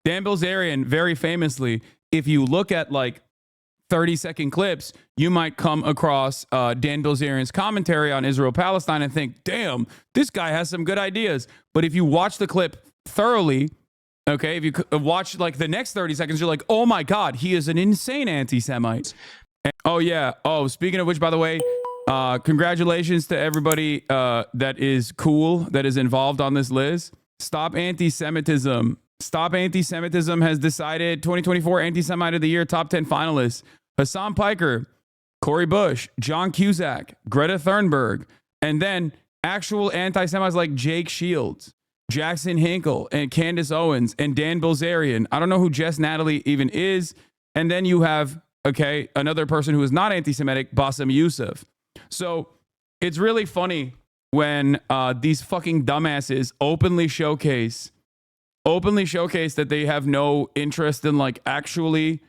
Dan Bilzerian, very famously, if you look at like 30-second clips, you might come across Dan Bilzerian's commentary on Israel-Palestine and think, damn, this guy has some good ideas. But if you watch the clip thoroughly, okay, if you watch like the next 30 seconds, you're like, oh my God, he is an insane anti-Semite. Oh, yeah. Oh, speaking of which, by the way, congratulations to everybody that is cool, that is involved on this list. Stop Anti-Semitism. Stop Anti-Semitism has decided 2024 Anti-Semite of the Year top 10 finalists. Hasan Piker, Cori Bush, John Cusack, Greta Thunberg, and then actual anti-Semites like Jake Shields, Jackson Hinkle, and Candace Owens, and Dan Bilzerian. I don't know who Jess Natalie even is. And then you have, okay, another person who is not anti-Semitic, Bassem Youssef. So it's really funny when these fucking dumbasses openly showcase that they have no interest in like actually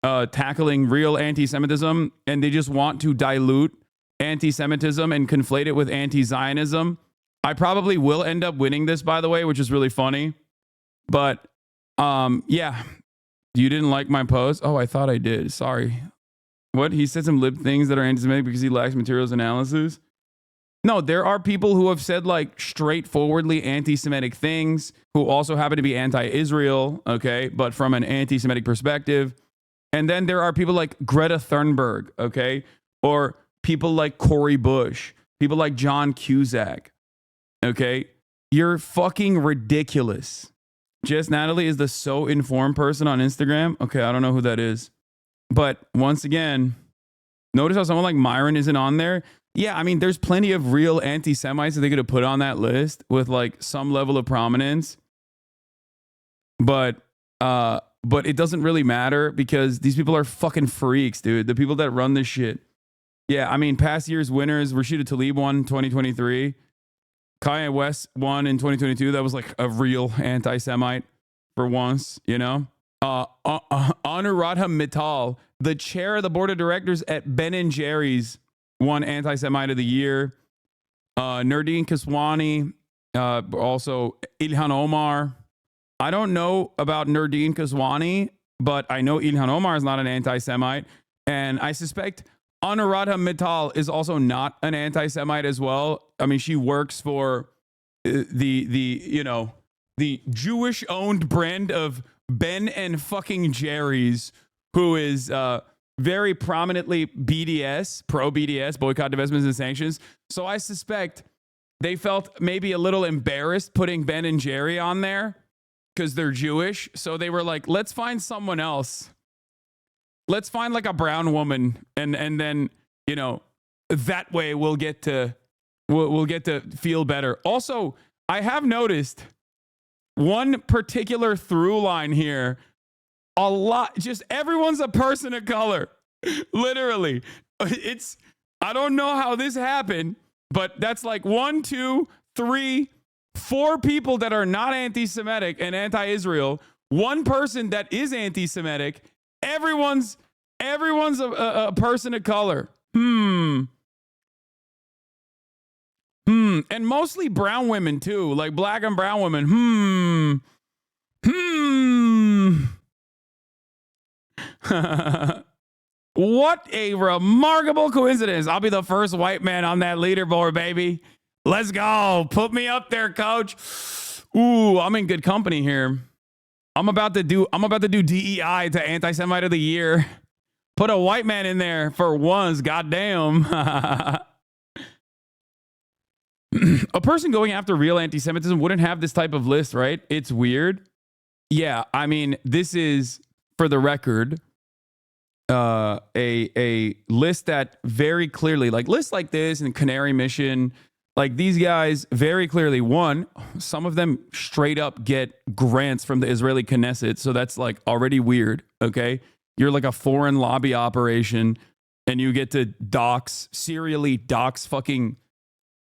tackling real anti-Semitism, and they just want to dilute anti-Semitism and conflate it with anti-Zionism. I probably will end up winning this, by the way, which is really funny. But yeah, you didn't like my post? Oh, I thought I did. Sorry. What? He said some lib things that are anti-Semitic because he lacks materials analysis. No, there are people who have said like straightforwardly anti-Semitic things who also happen to be anti-Israel, okay, but from an anti-Semitic perspective. And then there are people like Greta Thunberg, okay, or people like Cori Bush, people like John Cusack, okay. You're fucking ridiculous. Jess Natalie is the so informed person on Instagram. Okay, I don't know who that is. But once again, notice how someone like Myron isn't on there. Yeah, I mean, there's plenty of real anti-Semites that they could have put on that list with like some level of prominence. But it doesn't really matter because these people are fucking freaks, dude. The people that run this shit. Yeah, I mean, past year's winners, Rashida Tlaib won in 2023. Kanye West won in 2022. That was like a real anti-Semite for once, you know? Anuradha Mittal, the chair of the board of directors at Ben & Jerry's, won Anti-Semite of the Year. Nardine Kaswani, also Ilhan Omar. I don't know about Nardine Kaswani, but I know Ilhan Omar is not an anti-Semite. And I suspect Anuradha Mittal is also not an anti-Semite as well. I mean, she works for the Jewish-owned brand of Ben and fucking Jerry's, who is very prominently BDS, pro-BDS, boycott, divestments, and sanctions. So I suspect they felt maybe a little embarrassed putting Ben and Jerry on there because they're Jewish. So they were like, let's find someone else. Let's find like a brown woman, and then, you know, that way we'll get to feel better. Also, I have noticed one particular through line here. A lot, just everyone's a person of color. Literally. I don't know how this happened, but that's like 1, 2, 3, 4 people that are not anti-Semitic and anti-Israel. One person that is anti-Semitic. Everyone's a person of color. And mostly brown women too, like black and brown women. What a remarkable coincidence. I'll be the first white man on that leaderboard, baby. Let's go. Put me up there, coach. Ooh, I'm in good company here. I'm about to do DEI to Anti-Semite of the Year. Put a white man in there for once. Goddamn. A person going after real anti-Semitism wouldn't have this type of list, right? It's weird. Yeah, I mean, this is, for the record, a list that very clearly, like lists like this and Canary Mission, like these guys very clearly, one, some of them straight up get grants from the Israeli Knesset, so that's like already weird, okay? You're like a foreign lobby operation and you get to serially dox fucking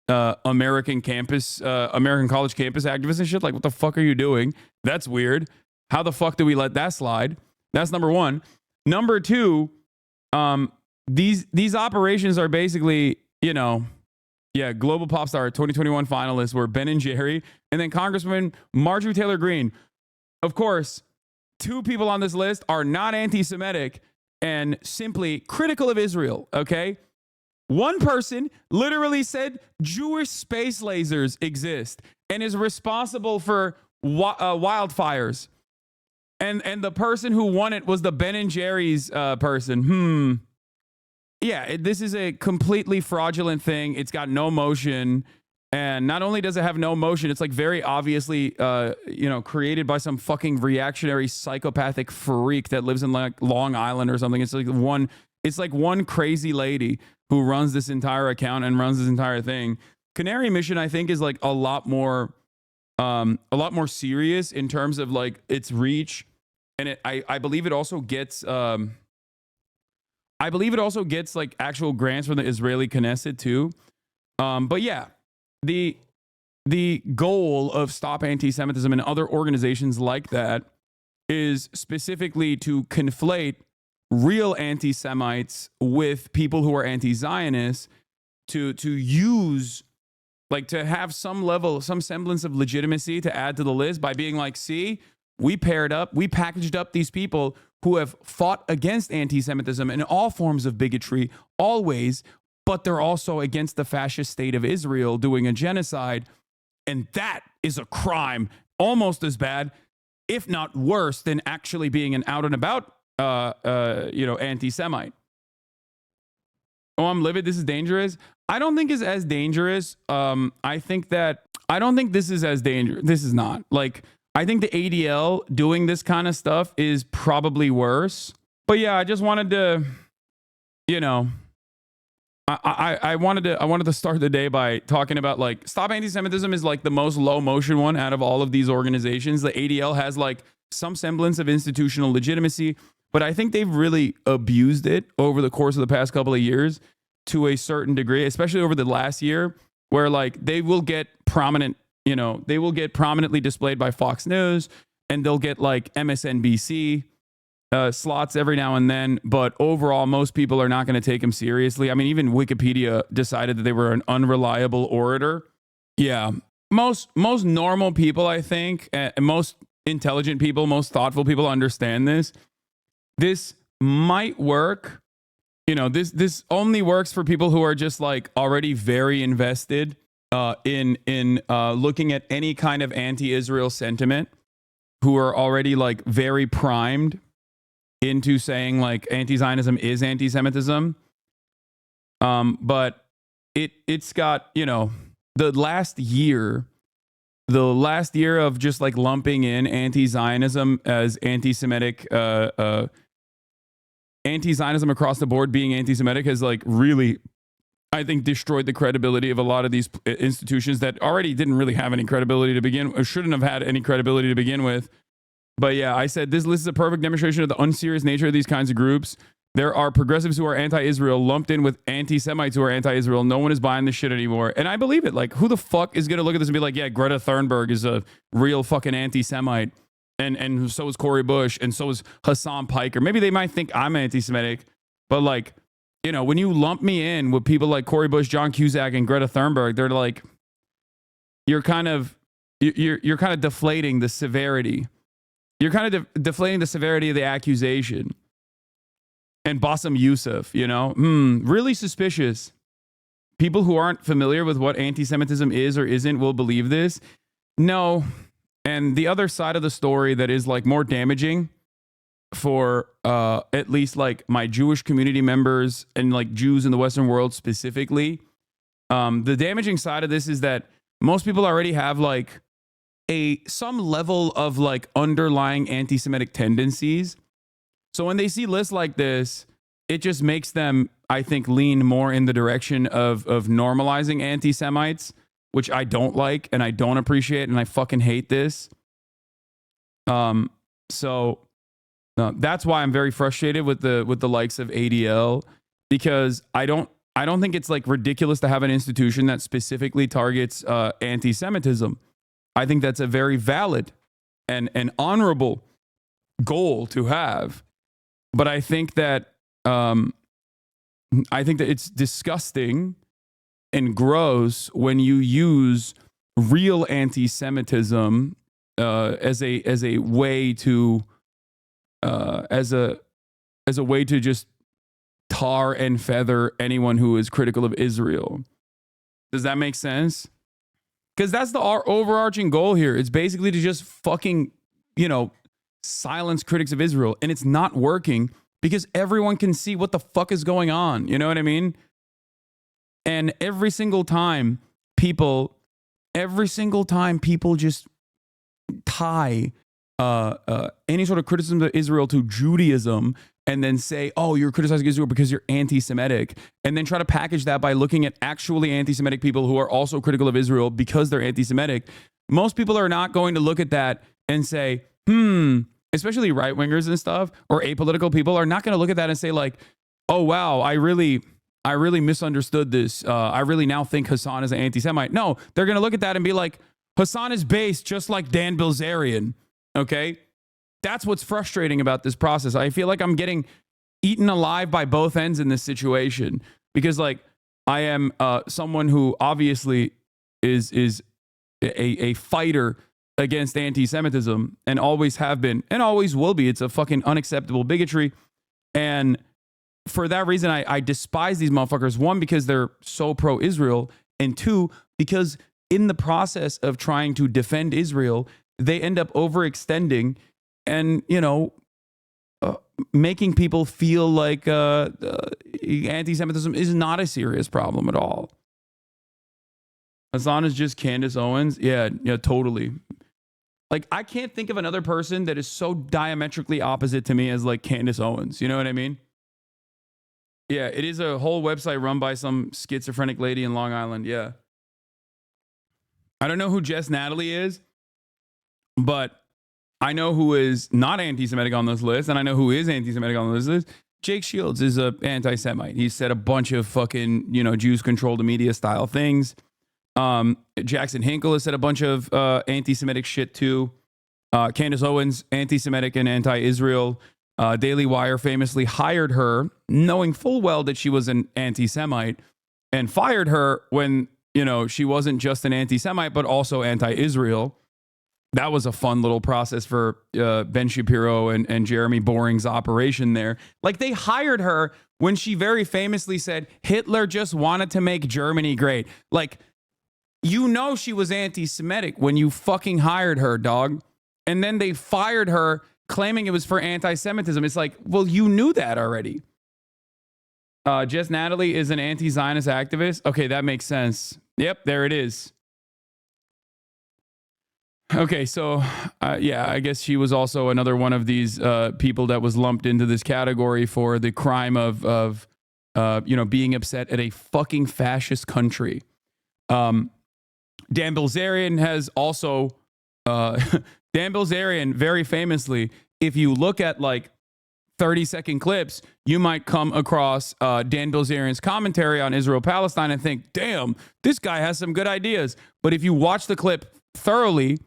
American college campus activists and shit. Like, what the fuck are you doing? That's weird. How the fuck do we let that slide? That's number one. Number two, these operations are basically, you know, yeah, Global Pop Star 2021 finalists were Ben and Jerry, and then Congresswoman Marjorie Taylor Greene. Of course, 2 people on this list are not anti-Semitic and simply critical of Israel, okay? One person literally said Jewish space lasers exist and is responsible for wildfires. And the person who won it was the Ben and Jerry's person. Yeah, this is a completely fraudulent thing. It's got no motion. And not only does it have no motion, it's like very obviously, created by some fucking reactionary psychopathic freak that lives in like Long Island or something. It's like one crazy lady who runs this entire account and runs this entire thing. Canary Mission, I think, is like a lot more serious in terms of like its reach, and I believe it also gets like actual grants from the Israeli Knesset too. But yeah, the goal of Stop Anti-Semitism and other organizations like that is specifically to conflate real anti-Semites with people who are anti-Zionists to use, like, to have some semblance of legitimacy to add to the list by being like, see, we packaged up these people who have fought against anti-Semitism and all forms of bigotry always, but they're also against the fascist state of Israel doing a genocide. And that is a crime almost as bad, if not worse, than actually being an out and about anti-Semite. Oh, I'm livid. This is dangerous. I don't think it's as dangerous. I don't think this is as dangerous. This is not. Like, I think the ADL doing this kind of stuff is probably worse. But yeah, I just wanted to, I wanted to start the day by talking about, like, Stop Anti-Semitism is like the most low motion one out of all of these organizations. The ADL has like some semblance of institutional legitimacy, but I think they've really abused it over the course of the past couple of years to a certain degree, especially over the last year, where like they will get prominently displayed by Fox News, and they'll get like MSNBC slots every now and then. But overall, most people are not going to take them seriously. I mean, even Wikipedia decided that they were an unreliable orator. Yeah. Most normal people, I think, and most intelligent people, most thoughtful people understand this. This might work. This only works for people who are just like already very invested in looking at any kind of anti-Israel sentiment, who are already like very primed into saying like anti-Zionism is anti-Semitism. But it's got, the last year of just like lumping in anti-Zionism as anti-Semitic, anti-Zionism across the board being anti-Semitic has like really, I think, destroyed the credibility of a lot of these institutions that already didn't really have any credibility to begin, or shouldn't have had any credibility to begin with. But yeah, I said this list is a perfect demonstration of the unserious nature of these kinds of groups. There are progressives who are anti-Israel lumped in with anti-Semites who are anti-Israel. No one is buying this shit anymore. And I believe it. Like, who the fuck is going to look at this and be like, yeah, Greta Thunberg is a real fucking anti-Semite. And so is Cori Bush. And so is Hasan Piker. Maybe they might think I'm anti-Semitic. But like, when you lump me in with people like Cori Bush, John Cusack, and Greta Thunberg, they're like, you're kind of deflating the severity. You're kind of deflating the severity of the accusation. And Bassem Youssef, really suspicious. People who aren't familiar with what anti-Semitism is or isn't will believe this. No. And the other side of the story that is like more damaging for at least like my Jewish community members and like Jews in the Western world specifically, the damaging side of this is that most people already have like some level of like underlying anti-Semitic tendencies. So when they see lists like this, it just makes them, I think, lean more in the direction of normalizing anti-Semites, which I don't like and I don't appreciate, and I fucking hate this. So that's why I'm very frustrated with the likes of ADL, because I don't think it's like ridiculous to have an institution that specifically targets anti-Semitism. I think that's a very valid and honorable goal to have. But I think that it's disgusting and gross when you use real anti-Semitism as a way to as a way to just tar and feather anyone who is critical of Israel. Does that make sense? Because that's our overarching goal here. It's basically to just fucking, silence critics of Israel. And it's not working because everyone can see what the fuck is going on. You know what I mean? And every single time people just tie any sort of criticism of Israel to Judaism and then say, oh, you're criticizing Israel because you're anti-Semitic, and then try to package that by looking at actually anti-Semitic people who are also critical of Israel because they're anti-Semitic. Most people are not going to look at that and say, especially right-wingers and stuff, or apolitical people are not going to look at that and say like, oh, wow, I really misunderstood this. I really now think Hasan is an anti-Semite. No, they're going to look at that and be like, Hasan is based just like Dan Bilzerian. Okay? That's what's frustrating about this process. I feel like I'm getting eaten alive by both ends in this situation because like I am someone who obviously is a fighter against anti-Semitism and always have been and always will be. It's a fucking unacceptable bigotry. And for that reason, I despise these motherfuckers. One, because they're so pro-Israel, and two, because in the process of trying to defend Israel, they end up overextending and, making people feel like anti-Semitism is not a serious problem at all. Hasan is just Candace Owens. Yeah, totally. Like, I can't think of another person that is so diametrically opposite to me as like Candace Owens. You know what I mean? Yeah, it is a whole website run by some schizophrenic lady in Long Island. Yeah. I don't know who Jess Natalie is, but I know who is not anti-Semitic on this list, and I know who is anti-Semitic on this list. Jake Shields is an anti-Semite. He said a bunch of fucking, Jews control the media style things. Jackson Hinkle has said a bunch of anti-Semitic shit too. Candace Owens, anti-Semitic and anti-Israel. Daily Wire famously hired her, knowing full well that she was an anti-Semite, and fired her when, she wasn't just an anti-Semite, but also anti-Israel. That was a fun little process for Ben Shapiro and Jeremy Boring's operation there. Like, they hired her when she very famously said, Hitler just wanted to make Germany great. Like, she was anti-Semitic when you fucking hired her, dog. And then they fired her claiming it was for anti-Semitism. It's like, well, you knew that already. Jess Natalie is an anti-Zionist activist. Okay, that makes sense. Yep, there it is. Okay, so I guess she was also another one of these people that was lumped into this category for the crime of being upset at a fucking fascist country. Dan Bilzerian has also Dan Bilzerian very famously, if you look at like 30-second clips, you might come across Dan Bilzerian's commentary on Israel-Palestine and think, damn, this guy has some good ideas. But if you watch the clip thoroughly,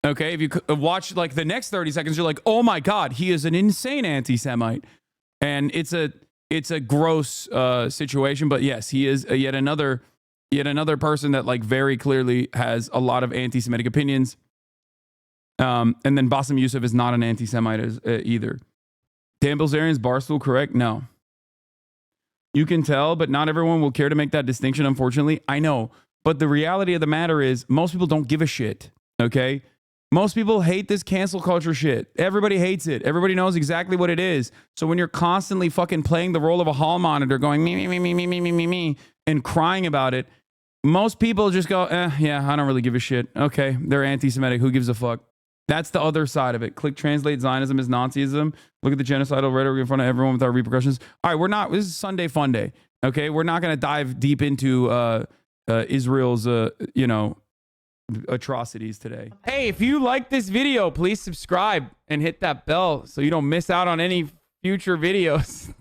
okay, if you watch like the next 30 seconds, you're like, oh my God, he is an insane anti-Semite. And it's a gross situation. But yes, he is yet another person that like very clearly has a lot of anti-Semitic opinions. And then Bassem Youssef is not an anti-Semite either. Dan Bilzerian's Barstool correct? No. You can tell, but not everyone will care to make that distinction, unfortunately. I know. But the reality of the matter is most people don't give a shit, okay? Most people hate this cancel culture shit. Everybody hates it. Everybody knows exactly what it is. So when you're constantly fucking playing the role of a hall monitor going me, and crying about it, most people just go, yeah, I don't really give a shit. Okay, they're anti-Semitic. Who gives a fuck? That's the other side of it. Click translate Zionism as Nazism. Look at the genocidal rhetoric in front of everyone without repercussions. All right, this is Sunday Fun Day. Okay, we're not going to dive deep into Israel's, atrocities today. Hey, if you like this video, please subscribe and hit that bell so you don't miss out on any future videos.